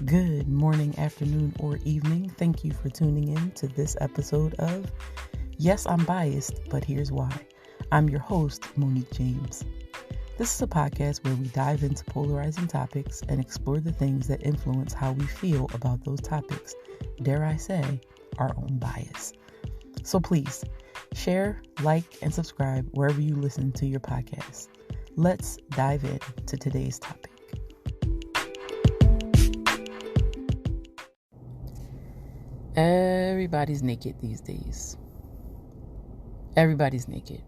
Good morning, afternoon, or evening. Thank you for tuning in to this episode of Yes, I'm Biased, but Here's Why. I'm your host, Monique James. This is a podcast where we dive into polarizing topics and explore the things that influence how we feel about those topics. Dare I say, our own bias. So please, share, like, and subscribe wherever you listen to your podcast. Let's dive into today's topic. Everybody's naked these days. Everybody's naked.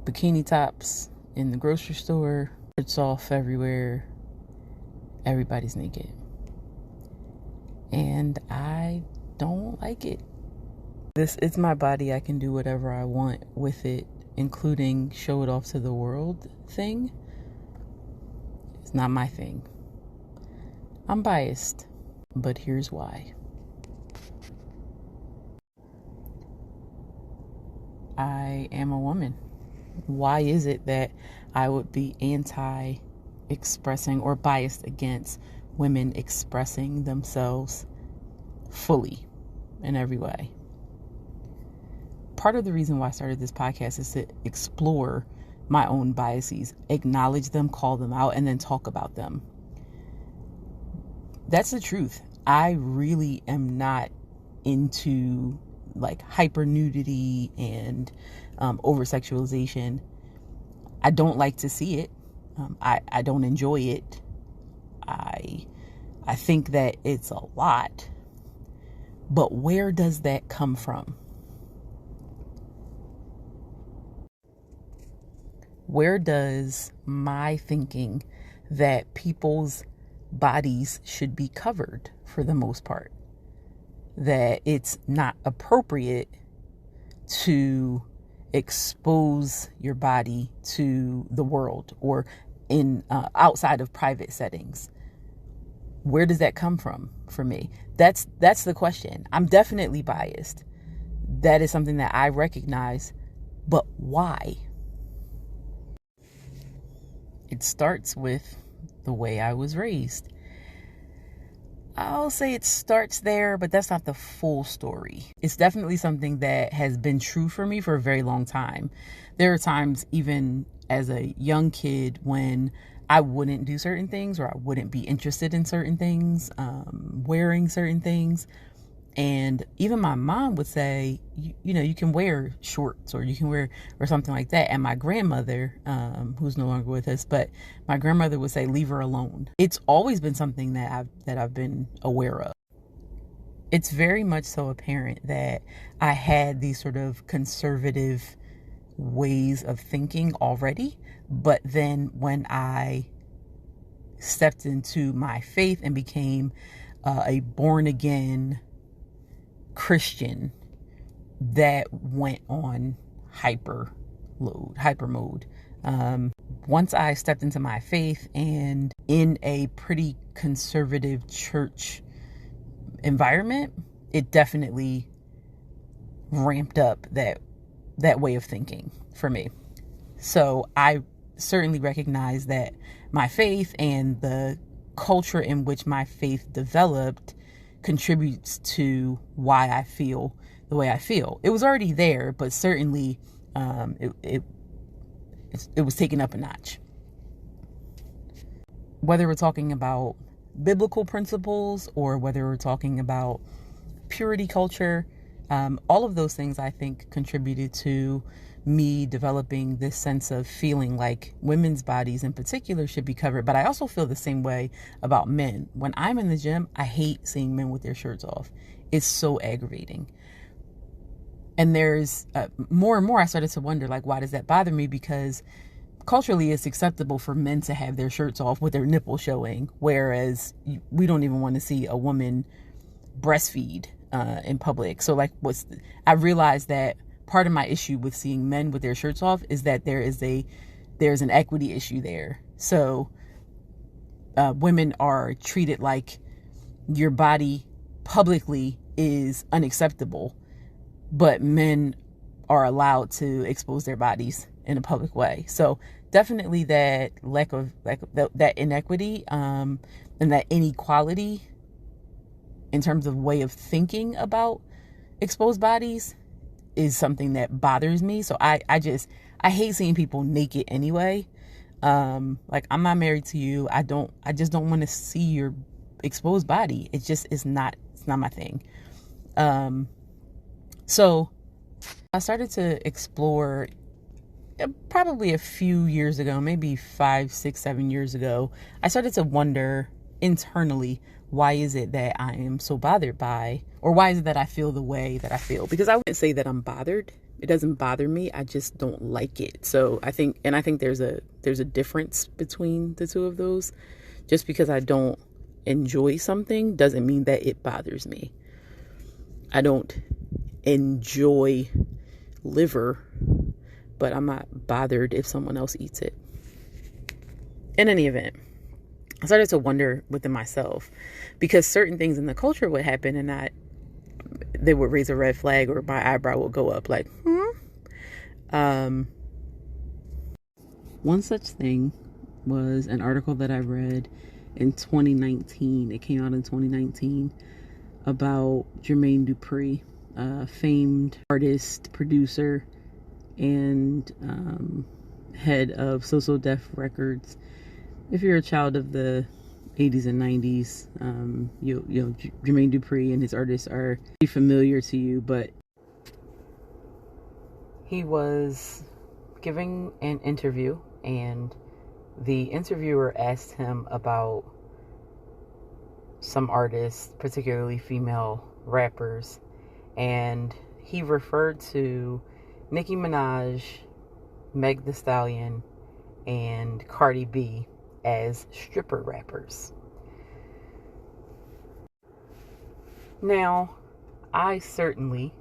Bikini tops in the grocery store, shirts off everywhere. Everybody's naked. And I don't like it. It's my body. I can do whatever I want with it, including show it off to the world thing. It's not my thing. I'm biased, but here's why. I am a woman. Why is it that I would be anti-expressing or biased against women expressing themselves fully in every way? Part of the reason why I started this podcast is to explore my own biases, acknowledge them, call them out, and then talk about them. That's the truth. I really am not into like hyper nudity and over sexualization. I don't like to see it. I don't enjoy it. I think that it's a lot. But where does that come from? Where does my thinking that people's bodies should be covered for the most part, that it's not appropriate to expose your body to the world or in outside of private settings? Where does that come from for me? That's the question. I'm definitely biased. That is something that I recognize, but why? It starts with the way I was raised. I'll say it starts there, but that's not the full story. It's definitely something that has been true for me for a very long time. There are times, even as a young kid, when I wouldn't do certain things or I wouldn't be interested in certain things, wearing certain things. And even my mom would say, you can wear shorts or you can wear or something like that. And my grandmother, who's no longer with us, but my grandmother would say, leave her alone. It's always been something that I've been aware of. It's very much so apparent that I had these sort of conservative ways of thinking already. But then when I stepped into my faith and became a born again Christian, that went on hyper mode. Once I stepped into my faith and in a pretty conservative church environment, it definitely ramped up that way of thinking for me. So I certainly recognize that my faith and the culture in which my faith developed contributes to why I feel the way I feel. It was already there, but certainly it was taken up a notch. Whether we're talking about biblical principles or whether we're talking about purity culture, all of those things I think contributed to me developing this sense of feeling like women's bodies in particular should be covered. But I also feel the same way about men. When I'm in the gym, I hate seeing men with their shirts off. It's so aggravating. And there's more and more I started to wonder, like, why does that bother me? Because culturally it's acceptable for men to have their shirts off with their nipples showing, whereas we don't even want to see a woman breastfeed in public. So like I realized that part of my issue with seeing men with their shirts off is that there's an equity issue there. So women are treated like your body publicly is unacceptable, but men are allowed to expose their bodies in a public way. So definitely that lack of that inequity, and that inequality in terms of way of thinking about exposed bodies is something that bothers me. So I hate seeing people naked anyway. Like, I'm not married to you. I just don't want to see your exposed body. It's not my thing. So I started to explore probably a few years ago, maybe 5, 6, 7 years ago. I started to wonder internally, why is it that I am so bothered by, or why is it that I feel the way that I feel? Because I wouldn't say that I'm bothered. It doesn't bother me. I just don't like it. So I think there's a difference between the two of those. Just because I don't enjoy something doesn't mean that it bothers me. I don't enjoy liver, but I'm not bothered if someone else eats it. In any event, I started to wonder within myself, because certain things in the culture would happen and they would raise a red flag, or my eyebrow would go up like, One such thing was an article that I read in 2019. It came out in 2019 about Jermaine Dupri, a famed artist, producer, and head of So Def Records. If you're a child of the 80s and 90s, you know Jermaine Dupri and his artists are pretty familiar to you. But he was giving an interview, and the interviewer asked him about some artists, particularly female rappers, and he referred to Nicki Minaj, Meg Thee Stallion, and Cardi B as stripper rappers. Now, I certainly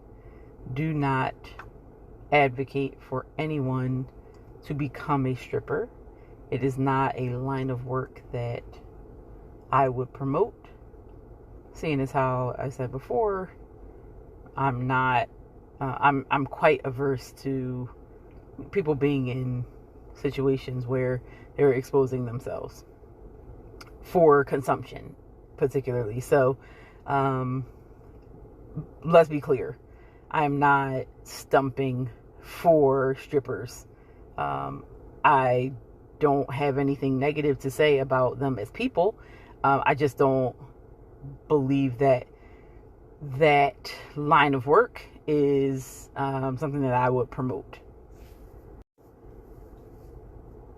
do not advocate for anyone to become a stripper. It is not a line of work that I would promote, seeing as how I said before, I'm quite averse to people being in situations where they're exposing themselves for consumption, particularly. So, let's be clear. I'm not stumping for strippers. I don't have anything negative to say about them as people. I just don't believe that line of work is something that I would promote.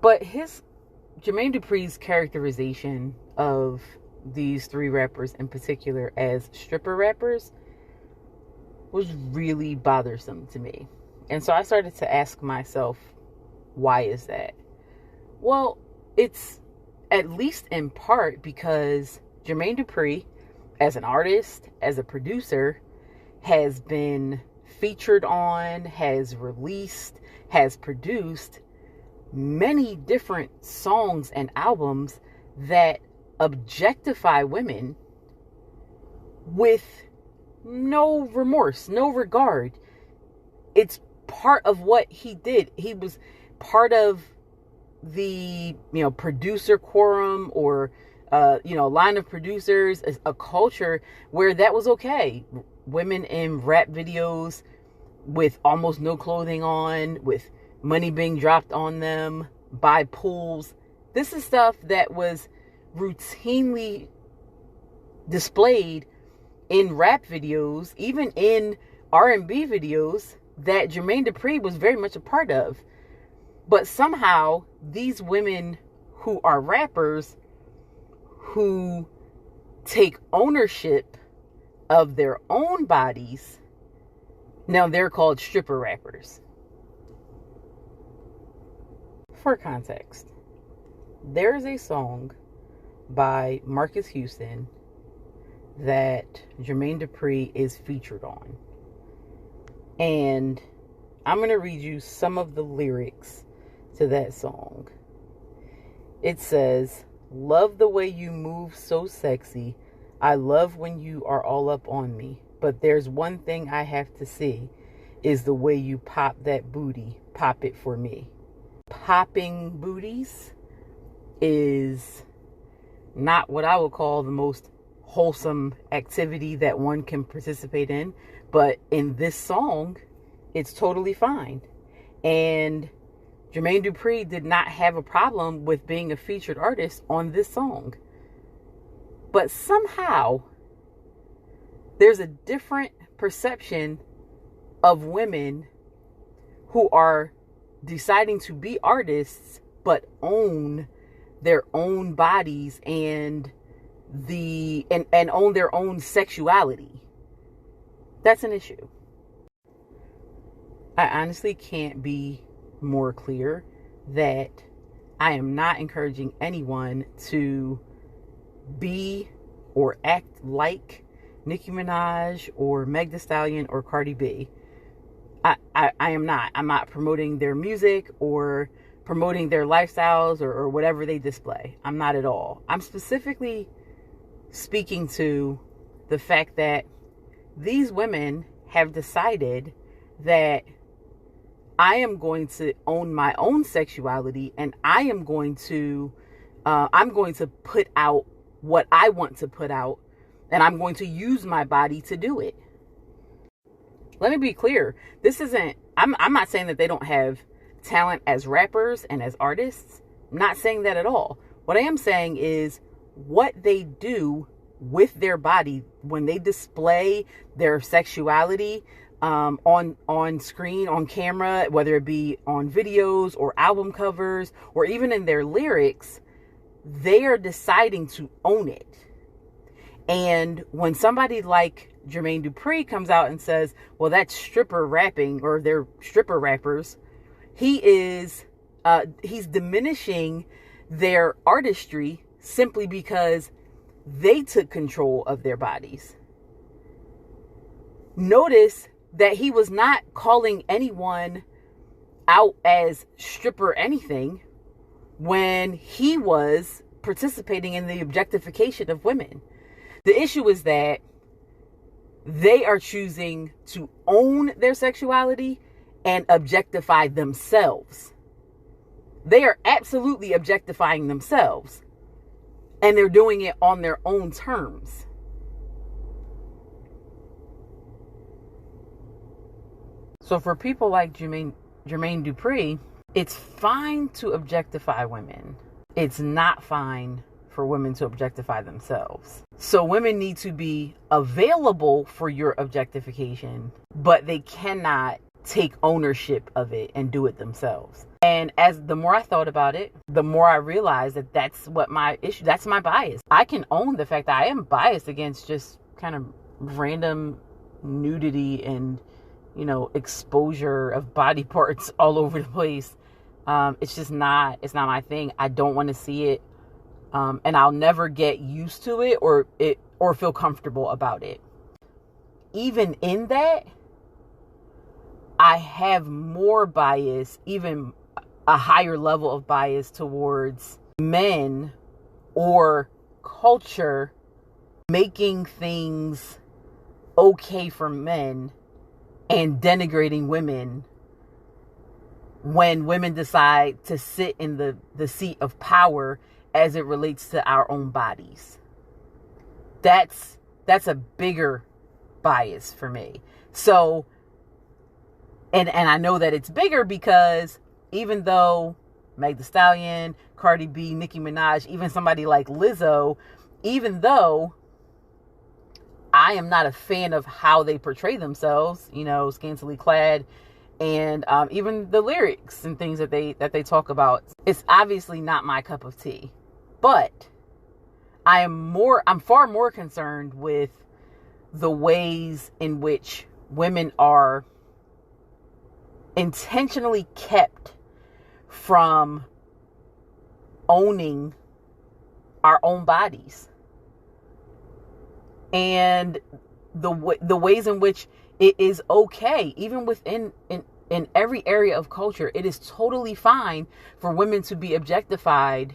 But Jermaine Dupri's characterization of these three rappers in particular as stripper rappers was really bothersome to me. And so I started to ask myself, why is that? Well, it's at least in part because Jermaine Dupri, as an artist, as a producer, has been featured on, has released, has produced many different songs and albums that objectify women with no remorse, no regard. It's part of what he did. He was part of the, producer quorum, or line of producers, a culture where that was okay. Women in rap videos with almost no clothing on, with money being dropped on them by pools. This is stuff that was routinely displayed in rap videos, even in R&B videos that Jermaine Dupri was very much a part of. But somehow these women who are rappers, who take ownership of their own bodies, now they're called stripper rappers. For context, there is a song by Marcus Houston that Jermaine Dupri is featured on. And I'm going to read you some of the lyrics to that song. It says, "Love the way you move so sexy. I love when you are all up on me. But there's one thing I have to see, is the way you pop that booty. Pop it for me." Popping booties is not what I would call the most wholesome activity that one can participate in, but in this song, it's totally fine. And Jermaine Dupri did not have a problem with being a featured artist on this song. But somehow, there's a different perception of women who are deciding to be artists but own their own bodies and own their own sexuality. That's an issue. I honestly can't be more clear that I am not encouraging anyone to be or act like Nicki Minaj or Meg Thee Stallion or Cardi B. I am not. I'm not promoting their music or promoting their lifestyles or whatever they display. I'm not at all. I'm specifically speaking to the fact that these women have decided that I am going to own my own sexuality, and I'm going to put out what I want to put out, and I'm going to use my body to do it. Let me be clear. I'm not saying that they don't have talent as rappers and as artists. I'm not saying that at all. What I am saying is what they do with their body when they display their sexuality on screen, on camera, whether it be on videos or album covers or even in their lyrics, they are deciding to own it. And when somebody like Jermaine Dupri comes out and says, well, that's stripper rapping, or they're stripper rappers, he's diminishing their artistry simply because they took control of their bodies. Notice that he was not calling anyone out as stripper anything when he was participating in the objectification of women. The issue is that they are choosing to own their sexuality and objectify themselves. They are absolutely objectifying themselves, and they're doing it on their own terms. So for people like Jermaine Dupri, it's fine to objectify women. It's not fine for women to objectify themselves. So women need to be available for your objectification, but they cannot take ownership of it and do it themselves. And as the more I thought about it, the more I realized that that's what my issue, that's my bias. I can own the fact that I am biased against just kind of random nudity and, exposure of body parts all over the place. It's not my thing. I don't want to see it. And I'll never get used to it or feel comfortable about it. Even in that, I have more bias, even a higher level of bias towards men or culture making things okay for men and denigrating women when women decide to sit in the seat of power as it relates to our own bodies. That's a bigger bias for me. So, and I know that it's bigger because even though Meg Thee Stallion, Cardi B, Nicki Minaj, even somebody like Lizzo, even though I am not a fan of how they portray themselves, scantily clad, and even the lyrics and things that they talk about, it's obviously not my cup of tea. But I'm far more concerned with the ways in which women are intentionally kept from owning our own bodies, and the ways in which it is okay, even within in every area of culture, it is totally fine for women to be objectified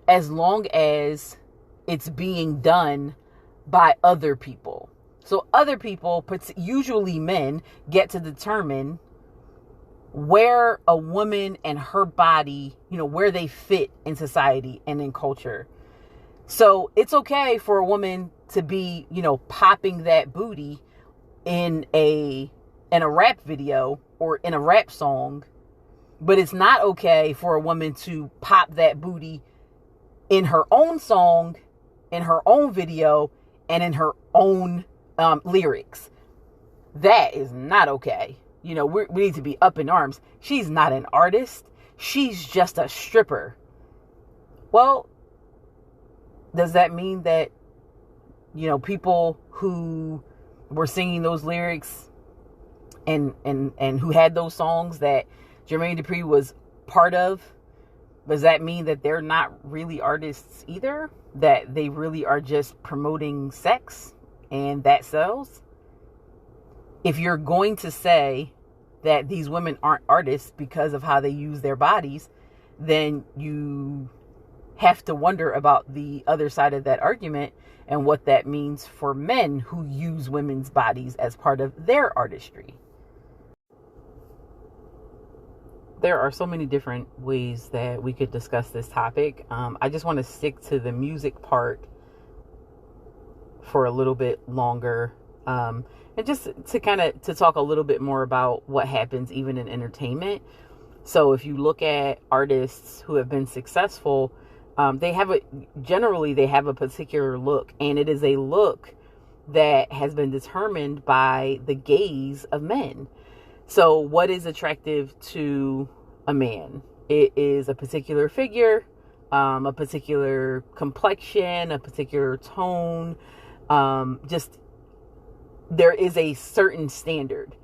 as long as it's being done by other people. So other people, usually men, get to determine where a woman and her body, where they fit in society and in culture. So it's okay for a woman to be, popping that booty in a rap video or in a rap song, but it's not okay for a woman to pop that booty in her own song, in her own video, and in her own lyrics. That is not okay. We need to be up in arms. She's not an artist. She's just a stripper. Well, does that mean that, people who were singing those lyrics and who had those songs that Jermaine Dupri was part of, does that mean that they're not really artists either? That they really are just promoting sex and that sells? If you're going to say that these women aren't artists because of how they use their bodies, then you have to wonder about the other side of that argument and what that means for men who use women's bodies as part of their artistry. There are so many different ways that we could discuss this topic. I just want to stick to the music part for a little bit longer. And just to talk a little bit more about what happens even in entertainment. So if you look at artists who have been successful, they have a particular look, and it is a look that has been determined by the gaze of men. So what is attractive to a man? It is a particular figure, a particular complexion, a particular tone, there is a certain standard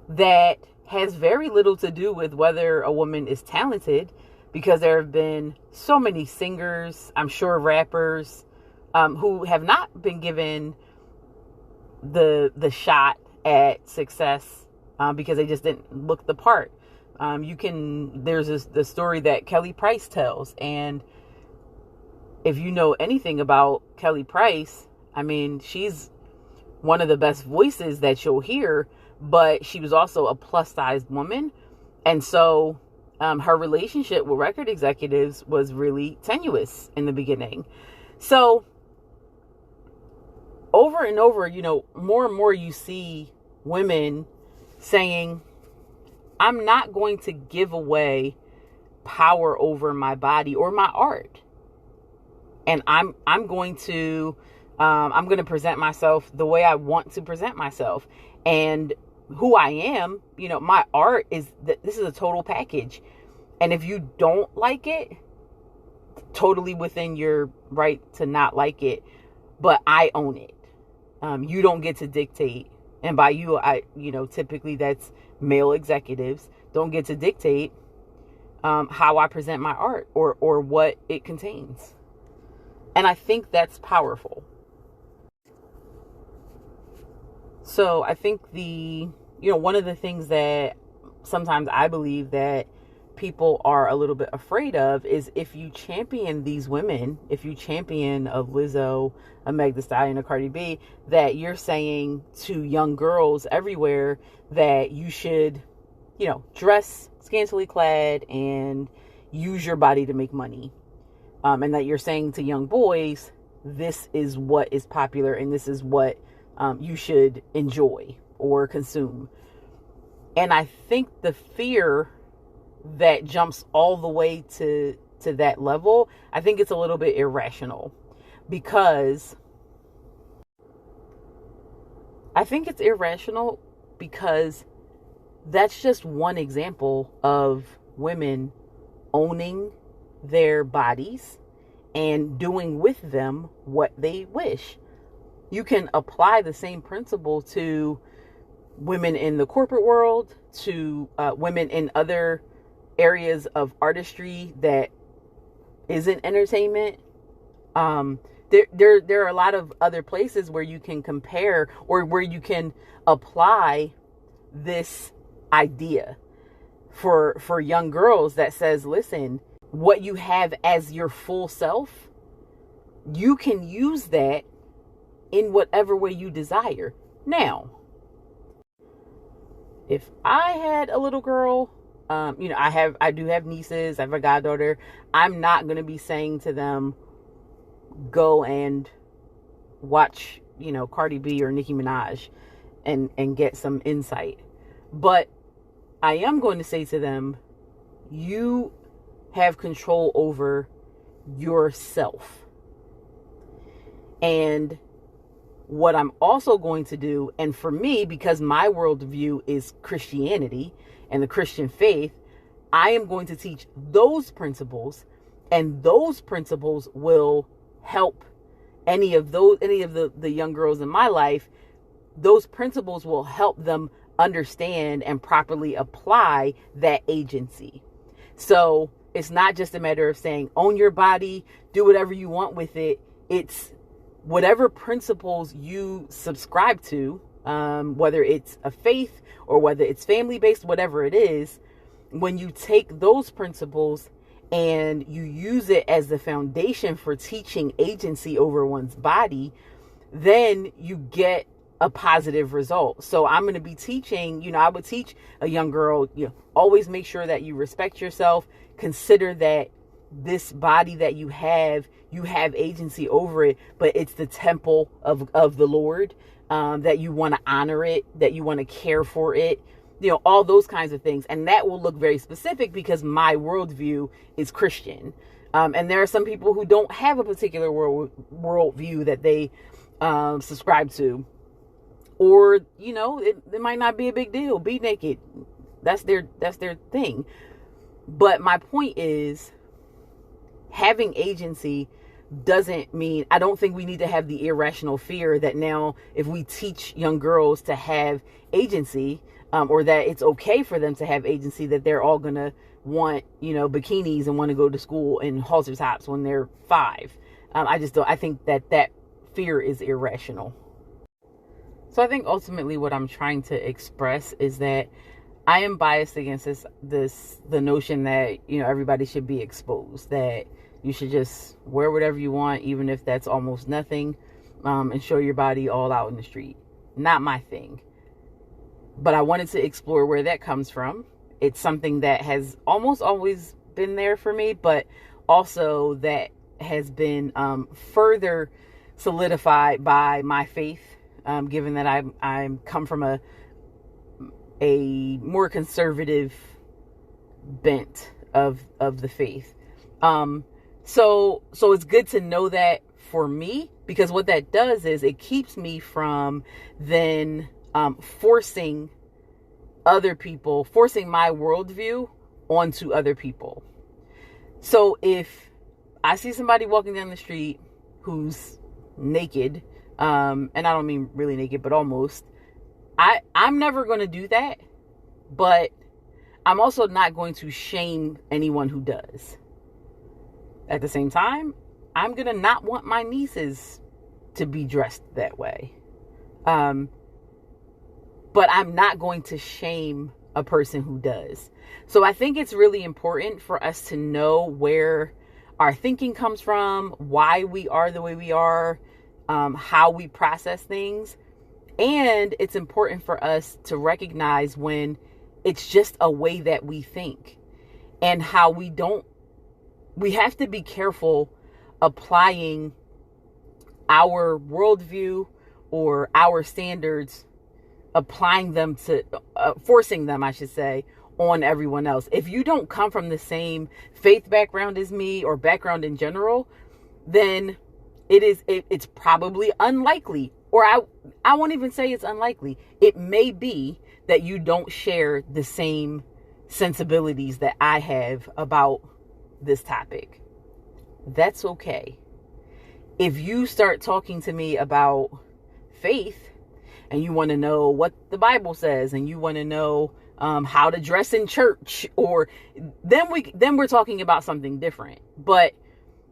that has very little to do with whether a woman is talented, because there have been so many singers, I'm sure rappers, who have not been given the shot at success because they just didn't look the part. There's the story that Kelly Price tells, and if you know anything about Kelly Price, she's one of the best voices that you'll hear, but she was also a plus-sized woman. And so her relationship with record executives was really tenuous in the beginning. So over and over, more and more you see women saying, I'm not going to give away power over my body or my art. And I'm going to present myself the way I want to present myself, and who I am. My art this is a total package. And if you don't like it, totally within your right to not like it, but I own it. You don't get to dictate. And by you, typically that's male executives don't get to dictate how I present my art or what it contains. And I think that's powerful. So I think one of the things that sometimes I believe that people are a little bit afraid of is if you champion these women, if you champion a Lizzo, a Meg Thee Stallion, a Cardi B, that you're saying to young girls everywhere that you should, dress scantily clad and use your body to make money. And that you're saying to young boys, this is what is popular and this is what you should enjoy or consume. And I think the fear that jumps all the way to that level, I think it's a little bit irrational, because that's just one example of women owning their bodies and doing with them what they wish. You can apply the same principle to women in the corporate world, to women in other areas of artistry that isn't entertainment. There are a lot of other places where you can compare or where you can apply this idea for young girls that says, listen, what you have as your full self, you can use that in whatever way you desire. Now, if I had a little girl I do have nieces. I have a goddaughter. I'm not going to be saying to them, go and watch, Cardi B or Nicki Minaj and get some insight. But I am going to say to them, you have control over yourself. And what I'm also going to do, and for me, because my worldview is Christianity and the Christian faith, I am going to teach those principles, and those principles will help any of the young girls in my life. Those principles will help them understand and properly apply that agency. So it's not just a matter of saying, own your body, do whatever you want with it. It's whatever principles you subscribe to, whether it's a faith or whether it's family-based, whatever it is, when you take those principles and you use it as the foundation for teaching agency over one's body, then you get a positive result. So I'm going to be teaching, I would teach a young girl, always make sure that you respect yourself. Consider that this body that you have agency over it, but it's the temple of the Lord, that you want to honor it, that you want to care for it, all those kinds of things. And that will look very specific because my worldview is Christian. And there are some people who don't have a particular worldview that they subscribe to. Or, it might not be a big deal. Be naked. That's their thing. But my point is, having agency doesn't mean, I don't think we need to have the irrational fear that now if we teach young girls to have agency, or that it's okay for them to have agency, that they're all going to want, bikinis and want to go to school in halter tops when they're 5. I think that fear is irrational. So I think ultimately what I'm trying to express is that I am biased against the notion that, everybody should be exposed, that you should just wear whatever you want, even if that's almost nothing, and show your body all out in the street. Not my thing. But I wanted to explore where that comes from. It's something that has almost always been there for me, but also that has been further solidified by my faith, given that I'm come from a more conservative bent of the faith. So it's good to know that for me, because what that does is it keeps me from then forcing my worldview onto other people. So if I see somebody walking down the street who's naked, and I don't mean really naked, but almost, I'm never going to do that, but I'm also not going to shame anyone who does. At the same time, I'm going to not want my nieces to be dressed that way. But I'm not going to shame a person who does. So I think it's really important for us to know where our thinking comes from, why we are the way we are, how we process things. And it's important for us to recognize when it's just a way that we think, and how we have to be careful applying our worldview or our standards, applying them to, forcing them, I should say, on everyone else. If you don't come from the same faith background as me, or background in general, then it's probably unlikely, or I won't even say it's unlikely. It may be that you don't share the same sensibilities that I have about this topic. That's okay. If you start talking to me about faith, and you want to know what the Bible says, and you want to know how to dress in church, or then we're talking about something different. But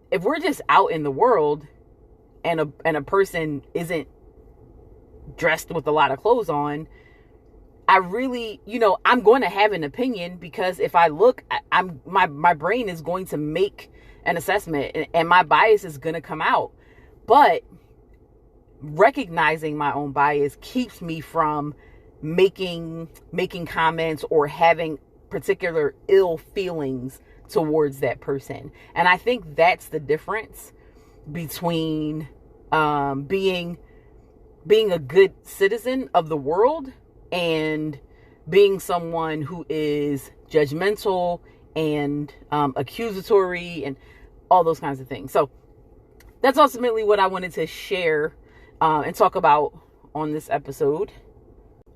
if we're just out in the world and a person isn't dressed with a lot of clothes on, I really, I'm going to have an opinion, because if I look, my brain is going to make an assessment, and my bias is going to come out. But recognizing my own bias keeps me from making comments or having particular ill feelings towards that person. And I think that's the difference between being a good citizen of the world and being someone who is judgmental and accusatory and all those kinds of things. So that's ultimately what I wanted to share and talk about on this episode.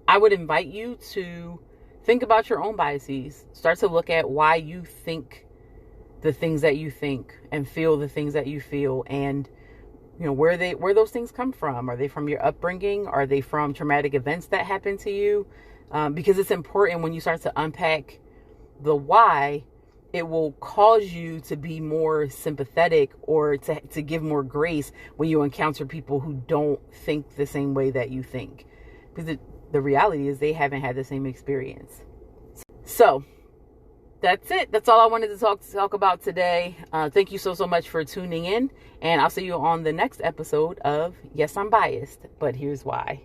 I would invite you to think about your own biases. Start to look at why you think the things that you think and feel the things that you feel, and where those things come from. Are they from your upbringing? Are they from traumatic events that happened to you? Because it's important when you start to unpack the why, it will cause you to be more sympathetic or to give more grace when you encounter people who don't think the same way that you think. Because the reality is they haven't had the same experience. So that's it. That's all I wanted to talk about today. Thank you so much for tuning in. And I'll see you on the next episode of Yes, I'm Biased, but here's why.